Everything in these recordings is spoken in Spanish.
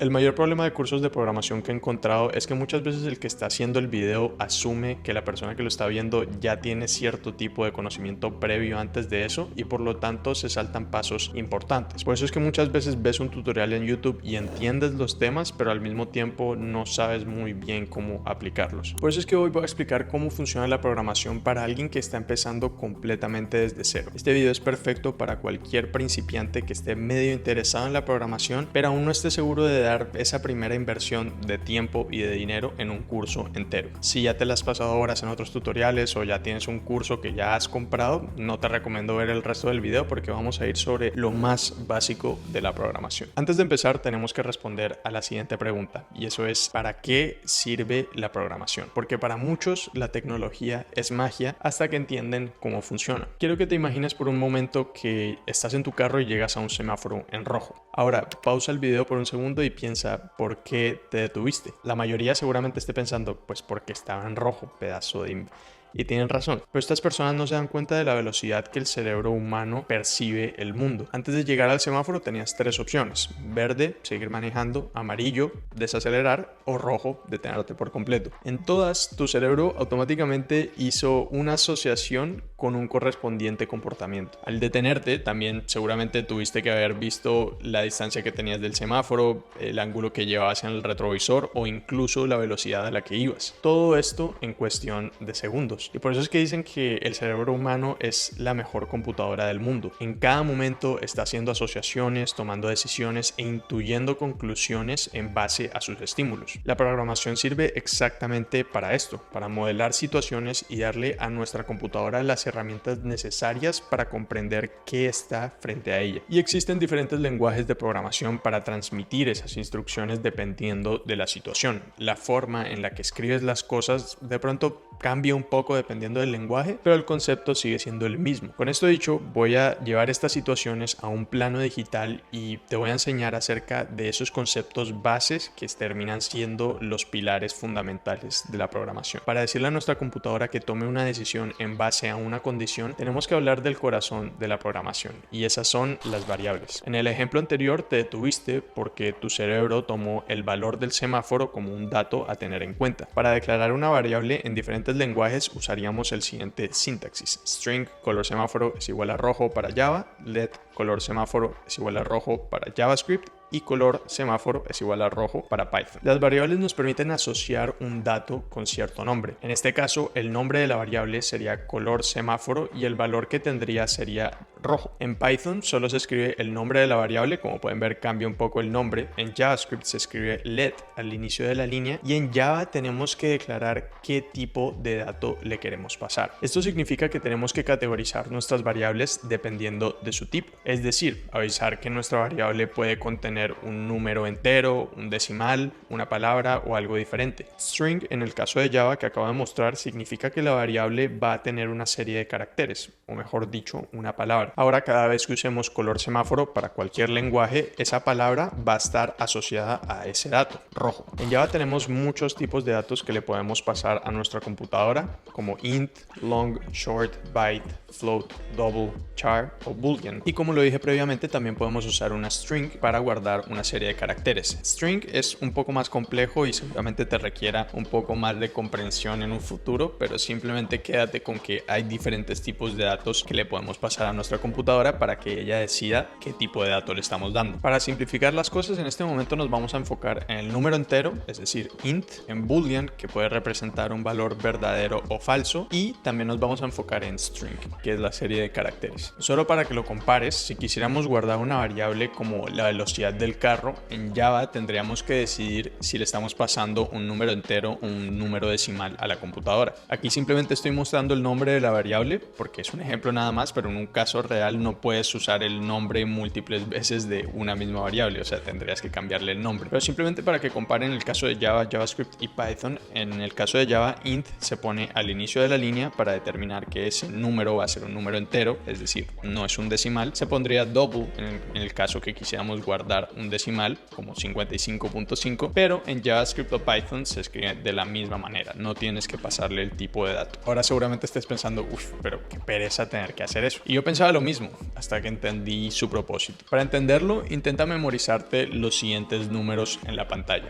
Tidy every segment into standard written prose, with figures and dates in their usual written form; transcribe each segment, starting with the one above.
El mayor problema de cursos de programación que he encontrado es que muchas veces el que está haciendo el video asume que la persona que lo está viendo ya tiene cierto tipo de conocimiento previo antes de eso y por lo tanto se saltan pasos importantes. Por eso es que muchas veces ves un tutorial en YouTube y entiendes los temas, pero al mismo tiempo no sabes muy bien cómo aplicarlos. Por eso es que hoy voy a explicar cómo funciona la programación para alguien que está empezando completamente desde cero. Este video es perfecto para cualquier principiante que esté medio interesado en la programación, pero aún no esté seguro de dar esa primera inversión de tiempo y de dinero en un curso entero. Si ya te las has pasado horas en otros tutoriales o ya tienes un curso que ya has comprado, no te recomiendo ver el resto del video porque vamos a ir sobre lo más básico de la programación. Antes de empezar tenemos que responder a la siguiente pregunta y eso es: ¿para qué sirve la programación? Porque para muchos la tecnología es magia hasta que entienden cómo funciona. Quiero que te imagines por un momento que estás en tu carro y llegas a un semáforo en rojo. Ahora pausa el video por un segundo y piensa por qué te detuviste. La mayoría seguramente esté pensando, pues porque estaba en rojo, pedazo de... Y tienen razón, pero estas personas no se dan cuenta de la velocidad que el cerebro humano percibe el mundo. Antes de llegar al semáforo tenías tres opciones: verde, seguir manejando; amarillo, desacelerar; o rojo, detenerte por completo. En todas, tu cerebro automáticamente hizo una asociación con un correspondiente comportamiento. Al detenerte, también seguramente tuviste que haber visto la distancia que tenías del semáforo, el ángulo que llevabas en el retrovisor o incluso la velocidad a la que ibas. Todo esto en cuestión de segundos. Y por eso es que dicen que el cerebro humano es la mejor computadora del mundo. En cada momento está haciendo asociaciones, tomando decisiones e intuyendo conclusiones en base a sus estímulos. La programación sirve exactamente para esto, para modelar situaciones y darle a nuestra computadora las herramientas necesarias para comprender qué está frente a ella. Y existen diferentes lenguajes de programación para transmitir esas instrucciones dependiendo de la situación. La forma en la que escribes las cosas de pronto cambia un poco dependiendo del lenguaje, pero el concepto sigue siendo el mismo. Con esto dicho, voy a llevar estas situaciones a un plano digital y te voy a enseñar acerca de esos conceptos bases que terminan siendo los pilares fundamentales de la programación. Para decirle a nuestra computadora que tome una decisión en base a una condición, tenemos que hablar del corazón de la programación y esas son las variables. En el ejemplo anterior te detuviste porque tu cerebro tomó el valor del semáforo como un dato a tener en cuenta. Para declarar una variable en diferentes lenguajes usaríamos el siguiente sintaxis: string color semáforo es igual a rojo para Java, let color semáforo es igual a rojo para JavaScript y color semáforo es igual a rojo para Python. Las variables nos permiten asociar un dato con cierto nombre. En este caso, el nombre de la variable sería color semáforo y el valor que tendría sería rojo. En Python solo se escribe el nombre de la variable, como pueden ver cambia un poco el nombre. En JavaScript se escribe let al inicio de la línea y en Java tenemos que declarar qué tipo de dato le queremos pasar. Esto significa que tenemos que categorizar nuestras variables dependiendo de su tipo, es decir, avisar que nuestra variable puede contener un número entero, un decimal, una palabra o algo diferente. String, en el caso de Java que acabo de mostrar, significa que la variable va a tener una serie de caracteres, o mejor dicho, una palabra. Ahora, cada vez que usemos color semáforo para cualquier lenguaje, esa palabra va a estar asociada a ese dato, rojo. En Java tenemos muchos tipos de datos que le podemos pasar a nuestra computadora, como int, long, short, byte, float, double, char o boolean. Y como lo dije previamente, también podemos usar una string para guardar una serie de caracteres. String es un poco más complejo y seguramente te requiera un poco más de comprensión en un futuro, pero simplemente quédate con que hay diferentes tipos de datos que le podemos pasar a nuestra computadora para que ella decida qué tipo de dato le estamos dando. Para simplificar las cosas, en este momento nos vamos a enfocar en el número entero, es decir, int, en boolean, que puede representar un valor verdadero o falso, y también nos vamos a enfocar en string, que es la serie de caracteres. Solo para que lo compares, si quisiéramos guardar una variable como la velocidad del carro, en Java tendríamos que decidir si le estamos pasando un número entero o un número decimal a la computadora. Aquí simplemente estoy mostrando el nombre de la variable porque es un ejemplo nada más, pero en un caso real no puedes usar el nombre múltiples veces de una misma variable, o sea, tendrías que cambiarle el nombre. Pero simplemente para que comparen el caso de Java, JavaScript y Python, en el caso de Java, int se pone al inicio de la línea para determinar que ese número va a ser un número entero, es decir, no es un decimal. Se pondría double en el caso que quisiéramos guardar un decimal como 55.5, pero en JavaScript o Python se escribe de la misma manera, no tienes que pasarle el tipo de dato. Ahora seguramente estés pensando, uff, pero qué pereza tener que hacer eso. Y yo pensaba lo mismo hasta que entendí su propósito. Para entenderlo, intenta memorizarte los siguientes números en la pantalla.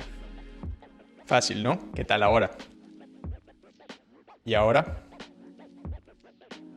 Fácil, ¿no? ¿Qué tal ahora? ¿Y ahora?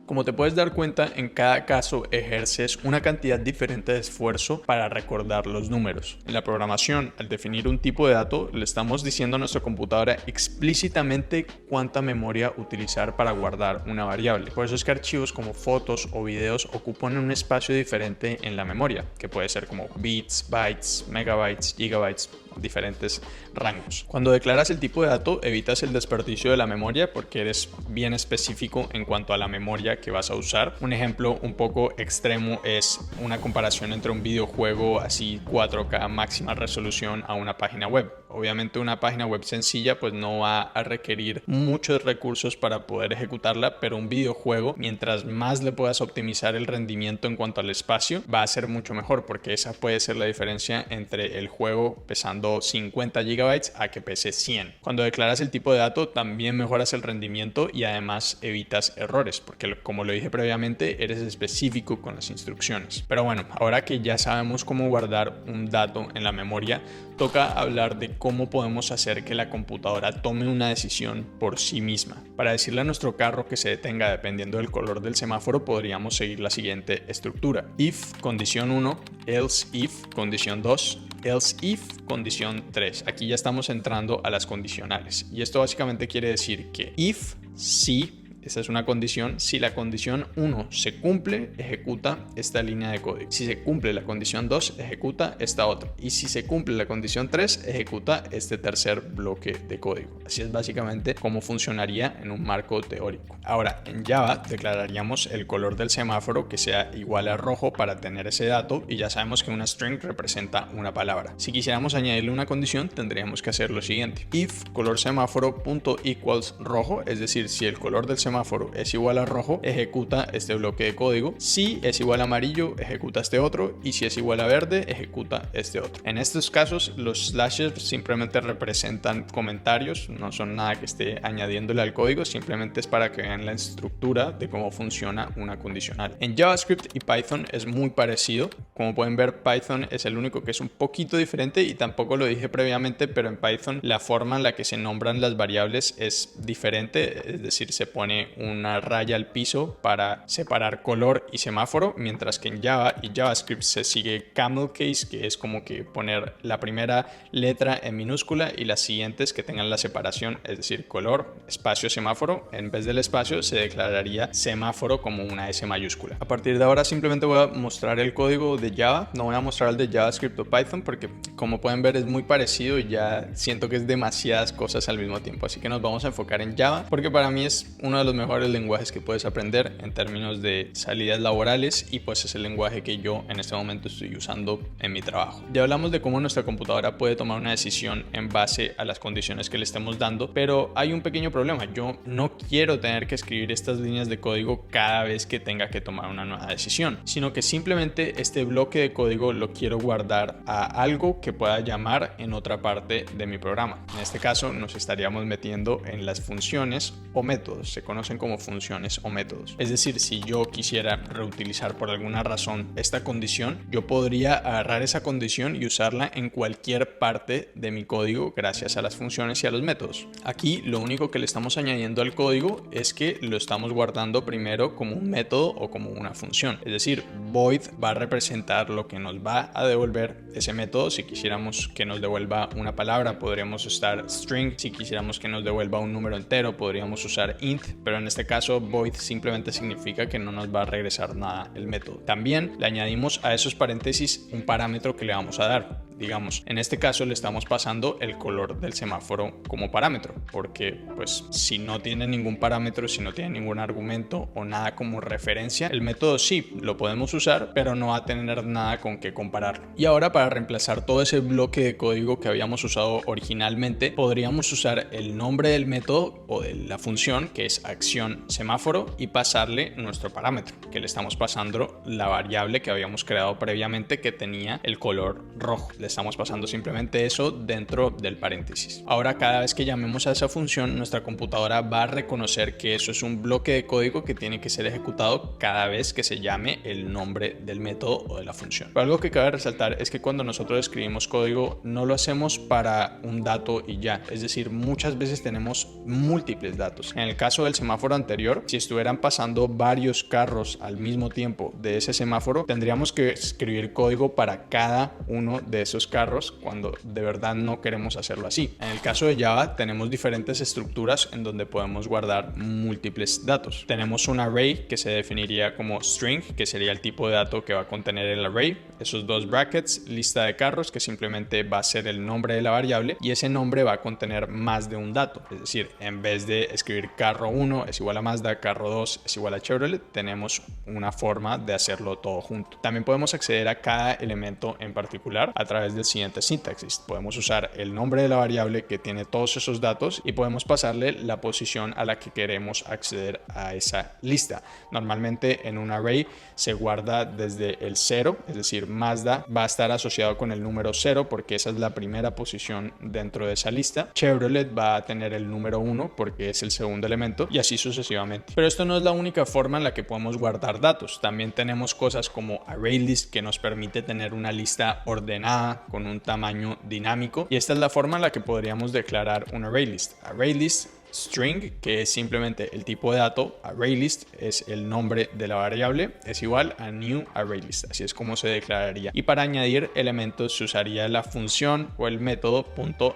Como te puedes dar cuenta, en cada caso ejerces una cantidad diferente de esfuerzo para recordar los números. En la programación, al definir un tipo de dato, le estamos diciendo a nuestra computadora explícitamente cuánta memoria utilizar para guardar una variable. Por eso es que archivos como fotos o videos ocupan un espacio diferente en la memoria, que puede ser como bits, bytes, megabytes, gigabytes, diferentes rangos. Cuando declaras el tipo de dato, evitas el desperdicio de la memoria porque eres bien específico en cuanto a la memoria que vas a usar. Un ejemplo un poco extremo es una comparación entre un videojuego así 4K máxima resolución a una página web. Obviamente una página web sencilla pues no va a requerir muchos recursos para poder ejecutarla, pero un videojuego, mientras más le puedas optimizar el rendimiento en cuanto al espacio, va a ser mucho mejor, porque esa puede ser la diferencia entre el juego pesando 50 GB a que pese 100. Cuando declaras el tipo de dato también mejoras el rendimiento y además evitas errores, porque como lo dije previamente, eres específico con las instrucciones. Pero bueno, ahora que ya sabemos cómo guardar un dato en la memoria, toca hablar de cómo podemos hacer que la computadora tome una decisión por sí misma. Para decirle a nuestro carro que se detenga dependiendo del color del semáforo, podríamos seguir la siguiente estructura: if condición 1, else if condición 2, else if condición 3. Aquí ya estamos entrando a las condicionales y esto básicamente quiere decir que if, si, esa es una condición. Si la condición 1 se cumple, ejecuta esta línea de código. Si se cumple la condición 2, ejecuta esta otra. Y si se cumple la condición 3, ejecuta este tercer bloque de código. Así es básicamente cómo funcionaría en un marco teórico. Ahora, en Java declararíamos el color del semáforo que sea igual a rojo para tener ese dato, y ya sabemos que una string representa una palabra. Si quisiéramos añadirle una condición, tendríamos que hacer lo siguiente: if color semáforo punto equals rojo, es decir, si el color del semáforo es igual a rojo, ejecuta este bloque de código. Si es igual a amarillo, ejecuta este otro, y si es igual a verde, ejecuta este otro. En estos casos, los slashes simplemente representan comentarios, no son nada que esté añadiéndole al código, simplemente es para que vean la estructura de cómo funciona una condicional. En JavaScript y Python es muy parecido. Como pueden ver, Python es el único que es un poquito diferente, y tampoco lo dije previamente, pero en Python la forma en la que se nombran las variables es diferente, es decir, se pone una raya al piso para separar color y semáforo, mientras que en Java y JavaScript se sigue camel case, que es como que poner la primera letra en minúscula y las siguientes que tengan la separación, es decir, color, espacio, semáforo. En vez del espacio se declararía semáforo como una S mayúscula. A partir de ahora simplemente voy a mostrar el código de Java, no voy a mostrar el de JavaScript o Python porque, como pueden ver, es muy parecido y ya siento que es demasiadas cosas al mismo tiempo, así que nos vamos a enfocar en Java porque para mí es uno de los mejores lenguajes que puedes aprender en términos de salidas laborales, y pues es el lenguaje que yo en este momento estoy usando en mi trabajo. Ya hablamos de cómo nuestra computadora puede tomar una decisión en base a las condiciones que le estemos dando, pero hay un pequeño problema. Yo no quiero tener que escribir estas líneas de código cada vez que tenga que tomar una nueva decisión, sino que simplemente este bloque de código lo quiero guardar a algo que pueda llamar en otra parte de mi programa. En este caso nos estaríamos metiendo en las funciones o métodos. Se conocen como funciones o métodos. Es decir, si yo quisiera reutilizar por alguna razón esta condición, yo podría agarrar esa condición y usarla en cualquier parte de mi código gracias a las funciones y a los métodos. Aquí lo único que le estamos añadiendo al código es que lo estamos guardando primero como un método o como una función. Es decir, void va a representar lo que nos va a devolver ese método. Si quisiéramos que nos devuelva una palabra, podríamos usar string. Si quisiéramos que nos devuelva un número entero, podríamos usar int, pero en este caso void simplemente significa que no nos va a regresar nada el método. También le añadimos a esos paréntesis un parámetro que le vamos a dar. Digamos, en este caso le estamos pasando el color del semáforo como parámetro, porque pues si no tiene ningún parámetro, si no tiene ningún argumento o nada como referencia, el método sí lo podemos usar, pero no va a tener nada con qué compararlo. Y ahora, para reemplazar todo ese bloque de código que habíamos usado originalmente, podríamos usar el nombre del método o de la función, que es acción semáforo, y pasarle nuestro parámetro, que le estamos pasando la variable que habíamos creado previamente que tenía el color rojo. Le estamos pasando simplemente eso dentro del paréntesis. Ahora, cada vez que llamemos a esa función, nuestra computadora va a reconocer que eso es un bloque de código que tiene que ser ejecutado cada vez que se llame el nombre del método o de la función. Pero algo que cabe resaltar es que cuando nosotros escribimos código no lo hacemos para un dato y ya, es decir, muchas veces tenemos múltiples datos. En el caso del semáforo anterior, si estuvieran pasando varios carros al mismo tiempo de ese semáforo, tendríamos que escribir código para cada uno de esos carros cuando de verdad no queremos hacerlo así. En el caso de Java tenemos diferentes estructuras en donde podemos guardar múltiples datos. Tenemos un array que se definiría como string, que sería el tipo de dato que va a contener el array, esos dos brackets, lista de carros, que simplemente va a ser el nombre de la variable, y ese nombre va a contener más de un dato, es decir, en vez de escribir carro 1 es igual a Mazda, carro 2 es igual a Chevrolet, tenemos una forma de hacerlo todo junto. También podemos acceder a cada elemento en particular a través del siguiente sintaxis. Podemos usar el nombre de la variable que tiene todos esos datos y podemos pasarle la posición a la que queremos acceder a esa lista. Normalmente en un array se guarda desde el 0, es decir, Mazda va a estar asociado con el número 0 porque esa es la primera posición dentro de esa lista. Chevrolet va a tener el número 1 porque es el segundo elemento y así sucesivamente. Pero esto no es la única forma en la que podemos guardar datos. También tenemos cosas como ArrayList, que nos permite tener una lista ordenada con un tamaño dinámico, y esta es la forma en la que podríamos declarar un ArrayList. ArrayList string, que es simplemente el tipo de dato, ArrayList es el nombre de la variable, es igual a new ArrayList, así es como se declararía. Y para añadir elementos se usaría la función o el método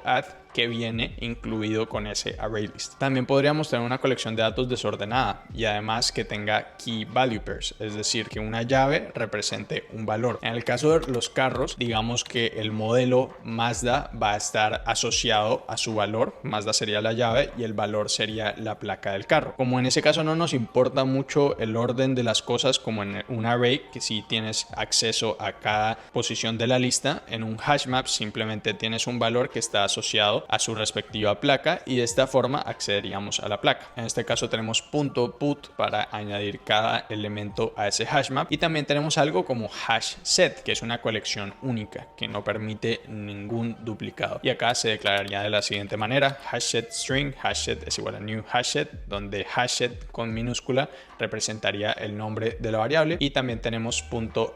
.add que viene incluido con ese ArrayList. También podríamos tener una colección de datos desordenada y además que tenga key value pairs, es decir, que una llave represente un valor. En el caso de los carros, digamos que el modelo Mazda va a estar asociado a su valor, Mazda sería la llave y el valor sería la placa del carro. Como en ese caso no nos importa mucho el orden de las cosas como en un array, que si tienes acceso a cada posición de la lista, en un hash map simplemente tienes un valor que está asociado a su respectiva placa y de esta forma accederíamos a la placa. En este caso tenemos .put para añadir cada elemento a ese hash map, y también tenemos algo como hash set, que es una colección única que no permite ningún duplicado, y acá se declararía de la siguiente manera: hash set string, hash set es igual a new hash set, donde hash set con minúscula representaría el nombre de la variable, y también tenemos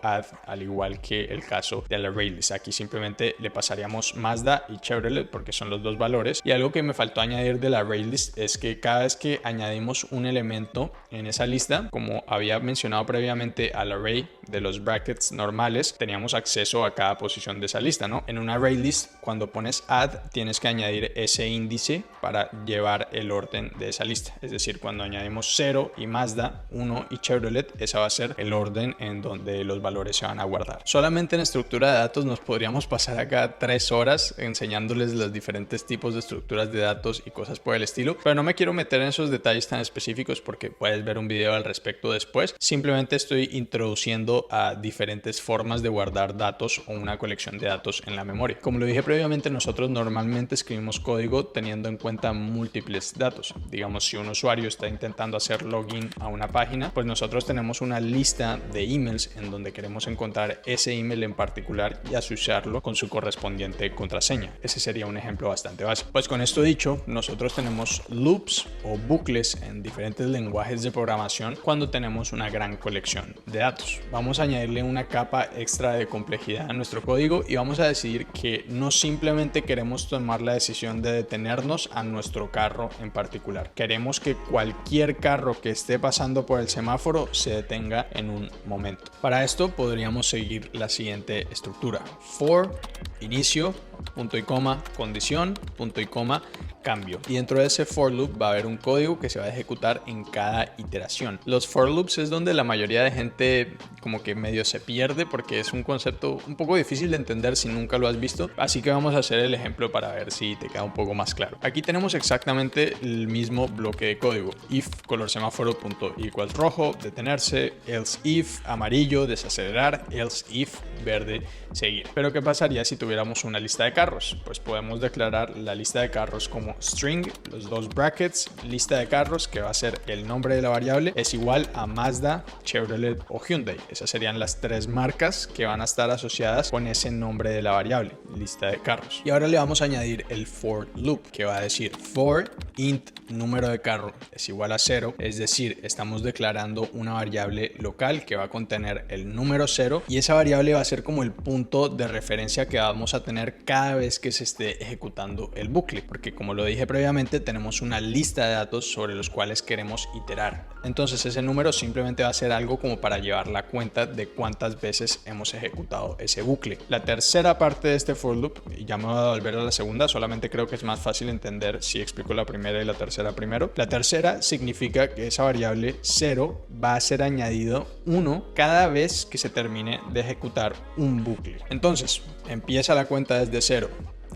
.add al igual que el caso del ArrayList. Aquí simplemente le pasaríamos Mazda y Chevrolet porque son los dos valores. Y algo que me faltó añadir del ArrayList es que cada vez que añadimos un elemento en esa lista, como había mencionado previamente al array de los brackets normales, teníamos acceso a cada posición de esa lista, ¿no? En un ArrayList, cuando pones add, tienes que añadir ese índice para llevar el orden de esa lista. Es decir, cuando añadimos 0 y Mazda, 1 y Chevrolet, ese va a ser el orden en donde los valores se van a guardar. Solamente en estructura de datos nos podríamos pasar acá 3 horas enseñándoles los diferentes tipos de estructuras de datos y cosas por el estilo, pero no me quiero meter en esos detalles tan específicos porque puedes ver un video al respecto después. Simplemente estoy introduciendo a diferentes formas de guardar datos o una colección de datos en la memoria. Como lo dije previamente, nosotros normalmente escribimos código teniendo en cuenta múltiples datos. Digamos, si un usuario está intentando hacer login a una página, pues nosotros tenemos una lista de emails en donde queremos encontrar ese email en particular y asociarlo con su correspondiente contraseña. Ese sería un ejemplo bastante básico. Pues con esto dicho, nosotros tenemos loops o bucles en diferentes lenguajes de programación cuando tenemos una gran colección de datos. Vamos a añadirle una capa extra de complejidad a nuestro código y vamos a decidir que no simplemente queremos tomar la decisión de detenernos a nuestro carro en particular. Queremos que cualquier carro que esté pasando por el semáforo se detenga en un momento. Para esto podríamos seguir la siguiente estructura: for, inicio, punto y coma, condición, punto y coma, cambio. Y dentro de ese for loop va a haber un código que se va a ejecutar en cada iteración. Los for loops es donde la mayoría de gente como que medio se pierde porque es un concepto un poco difícil de entender si nunca lo has visto. Así que vamos a hacer el ejemplo para ver si te queda un poco más claro. Aquí tenemos exactamente el mismo bloque de código: if color semáforo punto equals rojo, detenerse; else if amarillo, desacelerar; else if verde, seguir. Pero ¿qué pasaría si tuviéramos una lista de carros? Pues podemos declarar la lista de carros como como string, los dos brackets, lista de carros, que va a ser el nombre de la variable, es igual a Mazda, Chevrolet o Hyundai. Esas serían las tres marcas que van a estar asociadas con ese nombre de la variable, lista de carros. Y ahora le vamos a añadir el for loop, que va a decir for int número de carro es igual a 0, es decir, estamos declarando una variable local que va a contener el número 0 y esa variable va a ser como el punto de referencia que vamos a tener cada vez que se esté ejecutando el bucle, porque como lo dije previamente, tenemos una lista de datos sobre los cuales queremos iterar. Entonces ese número simplemente va a ser algo como para llevar la cuenta de cuántas veces hemos ejecutado ese bucle. La tercera parte de este for loop, y ya me voy a volver a la segunda, solamente creo que es más fácil entender si explico la primera y la tercera primero. La tercera significa que esa variable 0 va a ser añadido 1 cada vez que se termine de ejecutar un bucle. Entonces empieza la cuenta desde 0.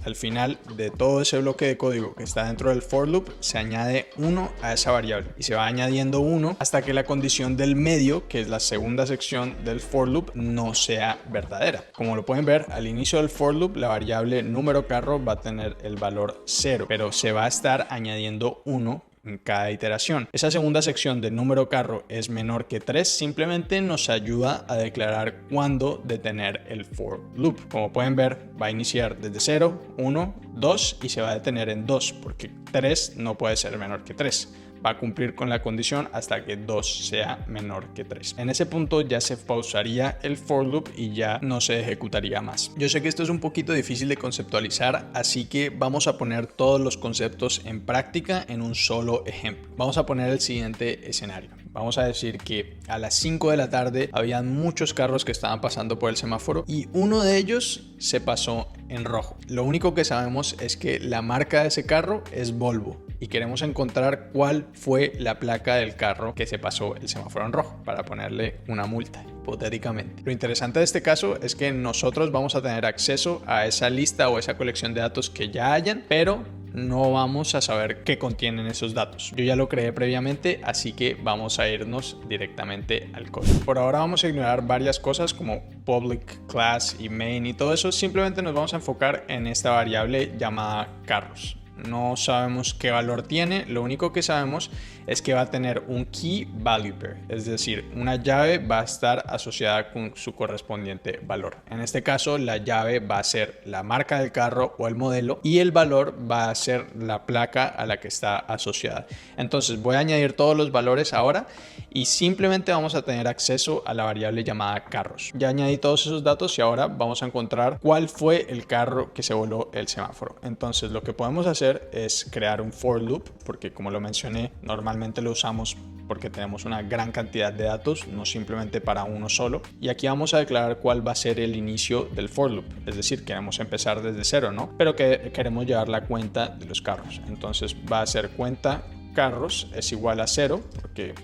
Al final de todo ese bloque de código que está dentro del for loop se añade 1 a esa variable y se va añadiendo 1 hasta que la condición del medio, que es la segunda sección del for loop, no sea verdadera. Como lo pueden ver, al inicio del for loop la variable número carro va a tener el valor 0, pero se va a estar añadiendo 1 en cada iteración. Esa segunda sección del número carro es menor que 3, simplemente nos ayuda a declarar cuándo detener el for loop. Como pueden ver, va a iniciar desde 0, 1, 2 y se va a detener en 2 porque 3 no puede ser menor que 3. Va a cumplir con la condición hasta que 2 sea menor que 3. En ese punto ya se pausaría el for loop y ya no se ejecutaría más. Yo sé que esto es un poquito difícil de conceptualizar, así que vamos a poner todos los conceptos en práctica en un solo ejemplo. Vamos a poner el siguiente escenario. Vamos a decir que a las 5 de la tarde habían muchos carros que estaban pasando por el semáforo y uno de ellos se pasó en rojo. Lo único que sabemos es que la marca de ese carro es Volvo y queremos encontrar cuál fue la placa del carro que se pasó el semáforo en rojo para ponerle una multa, hipotéticamente. Lo interesante de este caso es que nosotros vamos a tener acceso a esa lista o esa colección de datos que ya hayan, pero no vamos a saber qué contienen esos datos. Yo ya lo creé previamente, así que vamos a irnos directamente al código. Por ahora vamos a ignorar varias cosas como public, class y main y todo eso. Simplemente nos vamos a enfocar en esta variable llamada carros. No sabemos qué valor tiene, lo único que sabemos es que va a tener un key value pair, es decir, una llave va a estar asociada con su correspondiente valor. En este caso, la llave va a ser la marca del carro o el modelo y el valor va a ser la placa a la que está asociada. Entonces voy a añadir todos los valores ahora y simplemente vamos a tener acceso a la variable llamada carros. Ya añadí todos esos datos y ahora vamos a encontrar cuál fue el carro que se voló el semáforo. Entonces lo que podemos hacer es crear un for loop, porque como lo mencioné, normalmente lo usamos porque tenemos una gran cantidad de datos, no simplemente para uno solo. Y aquí vamos a declarar cuál va a ser el inicio del for loop, es decir, queremos empezar desde 0, ¿no? Pero que queremos llevar la cuenta de los carros. Entonces va a ser cuenta carros es igual a 0, porque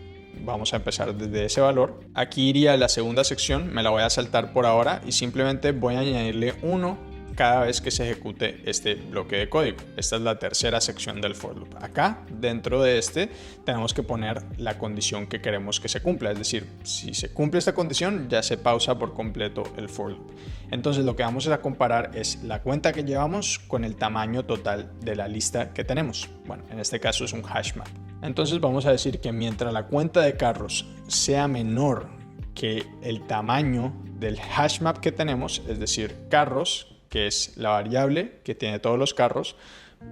vamos a empezar desde ese valor. Aquí iría la segunda sección, me la voy a saltar por ahora y simplemente voy a añadirle 1 cada vez que se ejecute este bloque de código. Esta es la tercera sección del for loop. Acá, dentro de este, tenemos que poner la condición que queremos que se cumpla. Es decir, si se cumple esta condición, ya se pausa por completo el for loop. Entonces, lo que vamos a comparar es la cuenta que llevamos con el tamaño total de la lista que tenemos. Bueno, en este caso es un hash map. Entonces, vamos a decir que mientras la cuenta de carros sea menor que el tamaño del hash map que tenemos, es decir, carros, que es la variable que tiene todos los carros,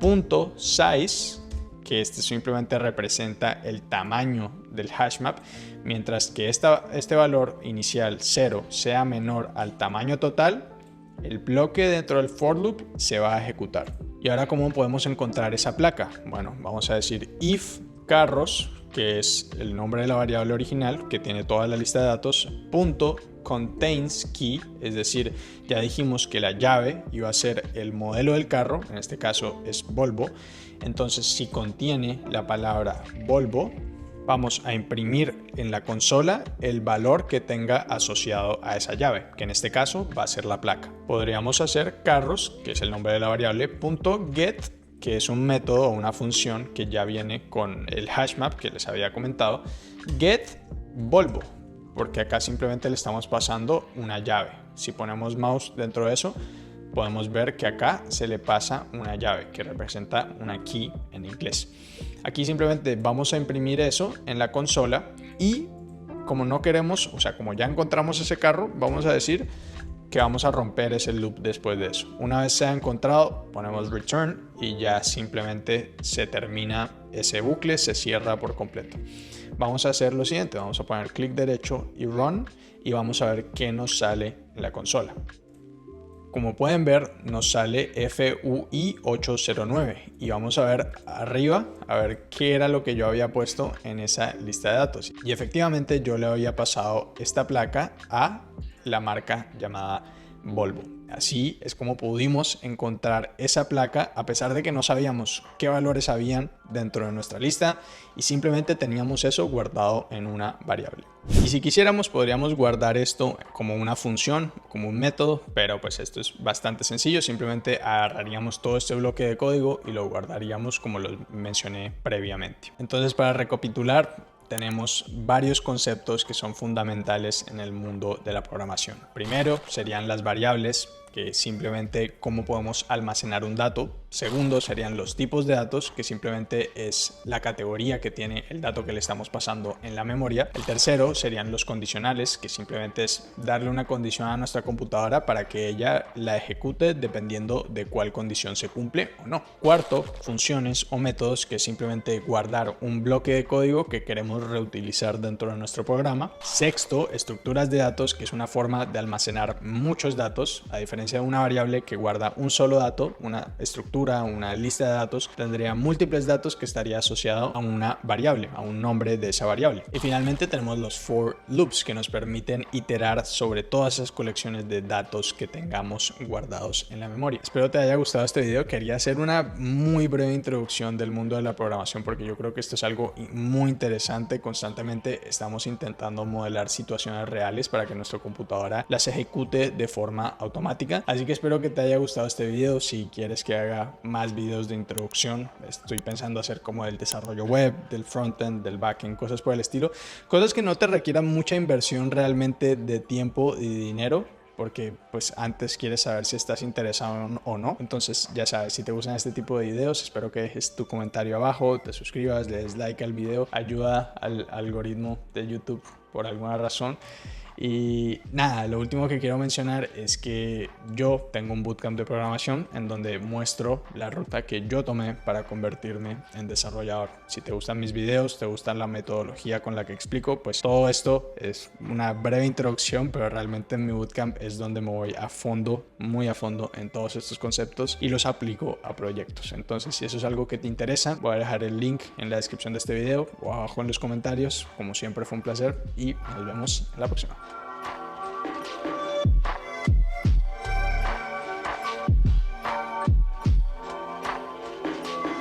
punto size, que este simplemente representa el tamaño del hash map, mientras que este valor inicial 0 sea menor al tamaño total, el bloque dentro del for loop se va a ejecutar. Y ahora, ¿cómo podemos encontrar esa placa? Bueno, vamos a decir if carros, que es el nombre de la variable original que tiene toda la lista de datos, punto contains key, es decir, ya dijimos que la llave iba a ser el modelo del carro, en este caso es Volvo. Entonces, si contiene la palabra Volvo, vamos a imprimir en la consola el valor que tenga asociado a esa llave, que en este caso va a ser la placa. Podríamos hacer carros, que es el nombre de la variable, punto get, que es un método o una función que ya viene con el hashmap que les había comentado, get Volvo, porque acá simplemente le estamos pasando una llave. Si ponemos mouse dentro de eso, podemos ver que acá se le pasa una llave que representa una key en inglés. Aquí simplemente vamos a imprimir eso en la consola y como no queremos, o sea, como ya encontramos ese carro, vamos a decir que vamos a romper ese loop después de eso. Una vez se ha encontrado, ponemos return y ya simplemente se termina ese bucle, se cierra por completo. Vamos a hacer lo siguiente, vamos a poner clic derecho y run y vamos a ver qué nos sale en la consola. Como pueden ver, nos sale FUI 809 y vamos a ver arriba a ver qué era lo que yo había puesto en esa lista de datos. Y efectivamente yo le había pasado esta placa a la marca llamada Volvo. Así es como pudimos encontrar esa placa a pesar de que no sabíamos qué valores habían dentro de nuestra lista y simplemente teníamos eso guardado en una variable. Y si quisiéramos podríamos guardar esto como una función, como un método, pero pues esto es bastante sencillo. Simplemente agarraríamos todo este bloque de código y lo guardaríamos como lo mencioné previamente. Entonces, para recapitular, tenemos varios conceptos que son fundamentales en el mundo de la programación. Primero serían las variables, que simplemente cómo podemos almacenar un dato. Segundo serían los tipos de datos, que simplemente es la categoría que tiene el dato que le estamos pasando en la memoria. El tercero serían los condicionales, que simplemente es darle una condición a nuestra computadora para que ella la ejecute dependiendo de cuál condición se cumple o no. Cuarto, funciones o métodos, que es simplemente guardar un bloque de código que queremos reutilizar dentro de nuestro programa. Sexto, estructuras de datos, que es una forma de almacenar muchos datos, a diferencia de una variable que guarda un solo dato. Una estructura, una lista de datos, tendría múltiples datos que estaría asociado a una variable, a un nombre de esa variable. Y finalmente tenemos los for loops, que nos permiten iterar sobre todas esas colecciones de datos que tengamos guardados en la memoria. Espero te haya gustado este video. Quería hacer una muy breve introducción del mundo de la programación porque yo creo que esto es algo muy interesante. Constantemente estamos intentando modelar situaciones reales para que nuestra computadora las ejecute de forma automática. Así que espero que te haya gustado este video. Si quieres que haga más videos de introducción, estoy pensando hacer como del desarrollo web, del frontend, del backend, cosas por el estilo, cosas que no te requieran mucha inversión realmente de tiempo y dinero, porque pues antes quieres saber si estás interesado o no. Entonces ya sabes, si te gustan este tipo de videos, espero que dejes tu comentario abajo, te suscribas, le des like al video, ayuda al algoritmo de YouTube por alguna razón. Y nada, lo último que quiero mencionar es que yo tengo un bootcamp de programación en donde muestro la ruta que yo tomé para convertirme en desarrollador. Si te gustan mis videos, te gusta la metodología con la que explico, pues todo esto es una breve introducción, pero realmente en mi bootcamp es donde me voy a fondo, muy a fondo en todos estos conceptos y los aplico a proyectos. Entonces, si eso es algo que te interesa, voy a dejar el link en la descripción de este video o abajo en los comentarios. Como siempre, fue un placer y nos vemos en la próxima.